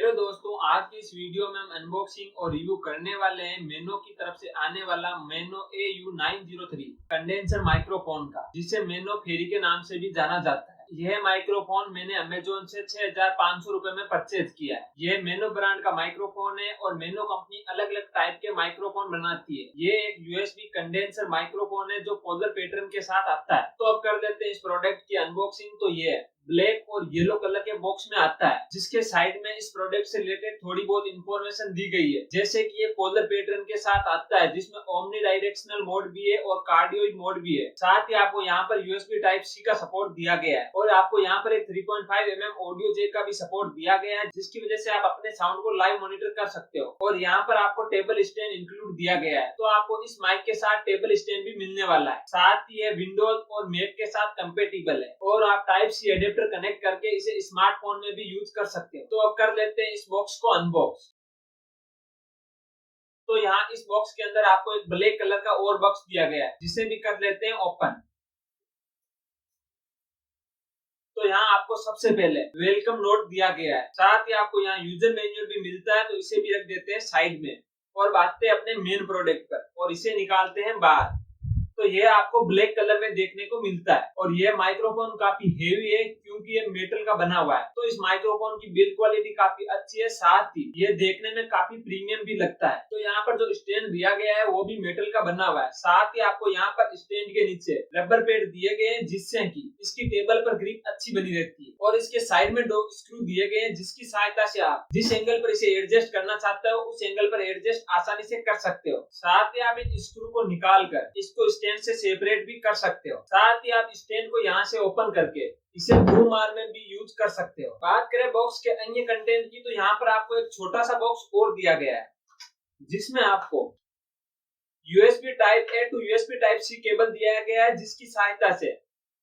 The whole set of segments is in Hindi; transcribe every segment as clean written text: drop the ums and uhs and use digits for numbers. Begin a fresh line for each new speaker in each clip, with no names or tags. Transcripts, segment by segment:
हेलो दोस्तों, आज की इस वीडियो में हम अनबॉक्सिंग और रिव्यू करने वाले हैं मेनो की तरफ से आने वाला मेनो AU903 कंडेंसर माइक्रोफोन का, जिसे मेनो फेरी के नाम से भी जाना जाता है। यह माइक्रोफोन मैंने अमेजोन से 6500 रुपए में परचेज किया है। यह मेनो ब्रांड का माइक्रोफोन है और मेनो कंपनी अलग अलग टाइप के माइक्रोफोन बनाती है। ये एक USB कंडेंसर माइक्रोफोन है जो पोलर पैटर्न के साथ आता है। तो अब कर लेते हैं इस प्रोडक्ट की अनबॉक्सिंग। तो ये है ब्लैक और येलो कलर के बॉक्स में आता है, जिसके साइड में इस प्रोडक्ट से रिलेटेड थोड़ी बहुत इंफॉर्मेशन दी गई है, जैसे कि ये पोलर पैटर्न के साथ आता है, जिसमें ओमनी डायरेक्शनल मोड भी है और कार्डियोइड मोड भी है। साथ ही आपको यहाँ पर USB Type-C का सपोर्ट दिया गया है और आपको यहाँ पर एक 3.5 mm ऑडियो जैक का भी सपोर्ट दिया गया है, जिसकी वजह से आप अपने साउंड को लाइव मॉनिटर कर सकते हो। और यहाँ पर आपको टेबल स्टैंड इंक्लूड दिया गया है, तो आपको इस माइक के साथ टेबल स्टैंड भी मिलने वाला है। साथ ही ये विंडोज और मैक के साथ कंपेटिबल है और आप Type-C एडेप्टर कनेक्ट करके इसे स्मार्टफोन में भी यूज कर सकते हो। तो अब कर लेते हैं इस बॉक्स को अनबॉक्स। तो यहाँ इस बॉक्स के अंदर आपको एक ब्लैक कलर का और बॉक्स दिया गया है, जिसे भी कर लेते हैं ओपन। तो यहाँ आपको सबसे पहले वेलकम नोट दिया गया है, साथ ही आपको यहाँ यूजर मैन्युअल भी मिलता है, तो इसे भी रख देते हैं साइड में और बात हैं अपने मेन प्रोडक्ट पर और इसे निकालते हैं बाहर। तो ये आपको ब्लैक कलर में देखने को मिलता है और ये माइक्रोफोन काफी हेवी है क्योंकि ये मेटल का बना हुआ है। तो इस माइक्रोफोन की बिल्ड क्वालिटी काफी अच्छी है, साथ ही ये देखने में काफी प्रीमियम भी लगता है। तो यहाँ पर जो स्टैंड दिया गया है वो भी मेटल का बना हुआ है। साथ ही आपको यहाँ पर स्टैंड के नीचे रबर पैड दिए गए हैं, जिससे कि इसकी टेबल पर ग्रिप अच्छी बनी रहती है। और इसके साइड में 2 स्क्रू दिए गए हैं, जिसकी सहायता से आप जिस एंगल पर इसे एडजस्ट करना चाहते हो उस एंगल पर एडजस्ट आसानी से कर सकते हो। साथ ही आप इस स्क्रू को निकाल कर इसको से सेपरेट भी कर सकते हो। साथ ही आप स्टैंड को यहाँ से ओपन करके इसे ब्रूम आर्म में भी यूज कर सकते हो। बात करें बॉक्स के अन्य कंटेंट की, तो यहाँ पर आपको एक छोटा सा बॉक्स और दिया गया है, जिसमें आपको USB Type-A to USB Type-C cable दिया गया है, जिसकी सहायता से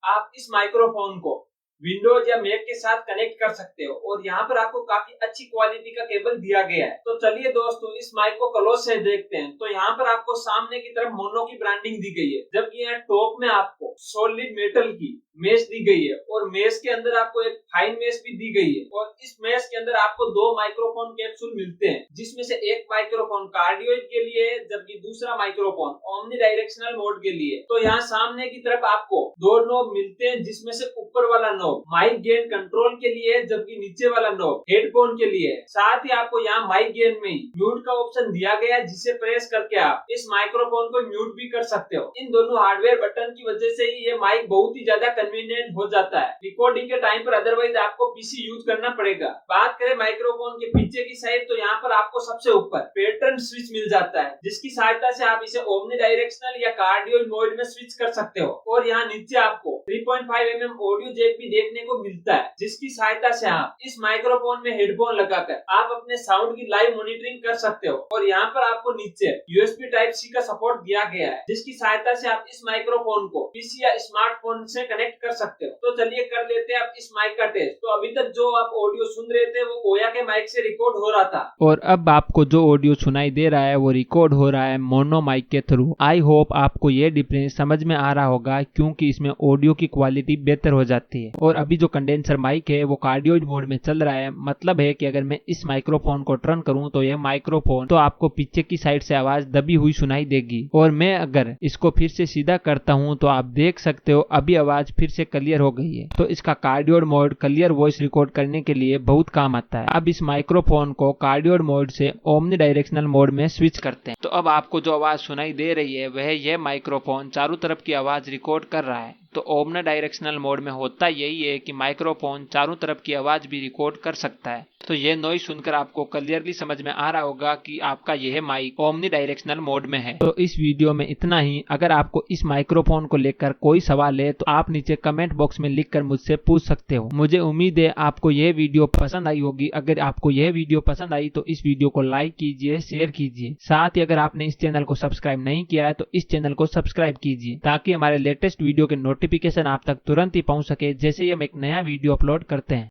आप इस माइक्रोफोन को विंडोज या मैक के साथ कनेक्ट कर सकते हो। और यहाँ पर आपको काफी अच्छी क्वालिटी का केबल दिया गया है। तो चलिए दोस्तों, इस माइक को क्लोज से देखते हैं। तो यहाँ पर आपको सामने की तरफ मोनो की ब्रांडिंग दी गई है, जबकि यहाँ टॉप में आपको सॉलिड मेटल की मेश दी गई है और मेश के अंदर आपको एक फाइन मेश भी दी गई है। और इस मेश के अंदर आपको 2 माइक्रोफोन कैप्सूल मिलते हैं, जिसमें से एक माइक्रोफोन कार्डियोइड के लिए है, जबकि दूसरा माइक्रोफोन ओमनी डायरेक्शनल मोड के लिए। तो यहाँ सामने की तरफ आपको 2 नॉब मिलते हैं, जिसमें से ऊपर वाला नॉब माइक गेन कंट्रोल के लिए है, जबकि नीचे वाला नॉब हेडफोन के लिए है। साथ ही आपको यहाँ माइक गेन में ही म्यूट का ऑप्शन दिया गया है, जिसे प्रेस करके आप इस माइक्रोफोन को म्यूट भी कर सकते हो। इन दोनों हार्डवेयर बटन की वजह से ही ये माइक बहुत ही ज्यादा कन्वीनियंट हो जाता है रिकॉर्डिंग के टाइम पर, अदरवाइज आपको PC यूज करना पड़ेगा। बात करें माइक्रोफोन के पीछे की साइड, तो यहाँ पर आपको सबसे ऊपर पैटर्न स्विच मिल जाता है, जिसकी सहायता से आप इसे ओमनी डायरेक्शनल या कार्डियोइड मोड में स्विच कर सकते हो। और यहाँ नीचे आपको 3.5 mm ऑडियो जैक भी देखने को मिलता है, जिसकी सहायता से आप इस माइक्रोफोन में हेडफोन लगाकर आप अपने साउंड की लाइव मॉनिटरिंग कर सकते हो। और यहाँ पर आपको नीचे USB Type-C का सपोर्ट दिया गया है, जिसकी सहायता से आप इस माइक्रोफोन को PC या स्मार्टफोन से कनेक्ट कर सकते हो। तो चलिए कर लेते हैं अब इस माइक का टेस्ट। तो अभी तक जो आप ऑडियो सुन रहे थे वो ओया के माइक से रिकॉर्ड हो रहा था,
और अब आपको जो ऑडियो सुनाई दे रहा है वो रिकॉर्ड हो रहा है मोनो माइक के थ्रू। आई होप आपको ये डिफरेंस समझ में आ रहा होगा, क्योंकि इसमें ऑडियो की क्वालिटी बेहतर हो जाती है। और अभी जो कंडेंसर माइक है वो कार्डियोइड मोड में चल रहा है, मतलब है कि अगर मैं इस माइक्रोफोन को टर्न करूं तो यह माइक्रोफोन तो आपको पीछे की साइड से आवाज दबी हुई सुनाई देगी। और मैं अगर इसको फिर से सीधा करता हूं तो आप देख सकते हो अभी आवाज फिर से क्लियर हो गई है। तो इसका cardioid mode clear voice record करने के लिए बहुत काम आता है। अब इस माइक्रोफोन को कार्डियोइड मोड से ओमनी डायरेक्शनल मोड में स्विच करते हैं। तो अब आपको जो आवाज सुनाई दे रही है वह यह माइक्रोफोन चारों तरफ की आवाज रिकॉर्ड कर रहा है। तो ओमनी डायरेक्शनल मोड में होता यही है कि माइक्रोफोन चारों तरफ की आवाज भी रिकॉर्ड कर सकता है। तो ये नॉइस सुनकर आपको क्लियरली समझ में आ रहा होगा कि आपका यह माइक ओमनी डायरेक्शनल मोड में है। तो इस वीडियो में इतना ही। अगर आपको इस माइक्रोफोन को लेकर कोई सवाल है तो आप नीचे कमेंट बॉक्स में लिखकर मुझसे पूछ सकते हो। मुझे उम्मीद है आपको यह वीडियो पसंद आई होगी। अगर आपको यह वीडियो पसंद आई तो इस वीडियो को लाइक कीजिए, शेयर कीजिए। साथ ही अगर आपने इस चैनल को सब्सक्राइब नहीं किया है तो इस चैनल को सब्सक्राइब कीजिए, ताकि हमारे लेटेस्ट वीडियो के नोटिफिकेशन आप तक तुरंत ही पहुंच सके जैसे ही हम एक नया वीडियो अपलोड करते हैं।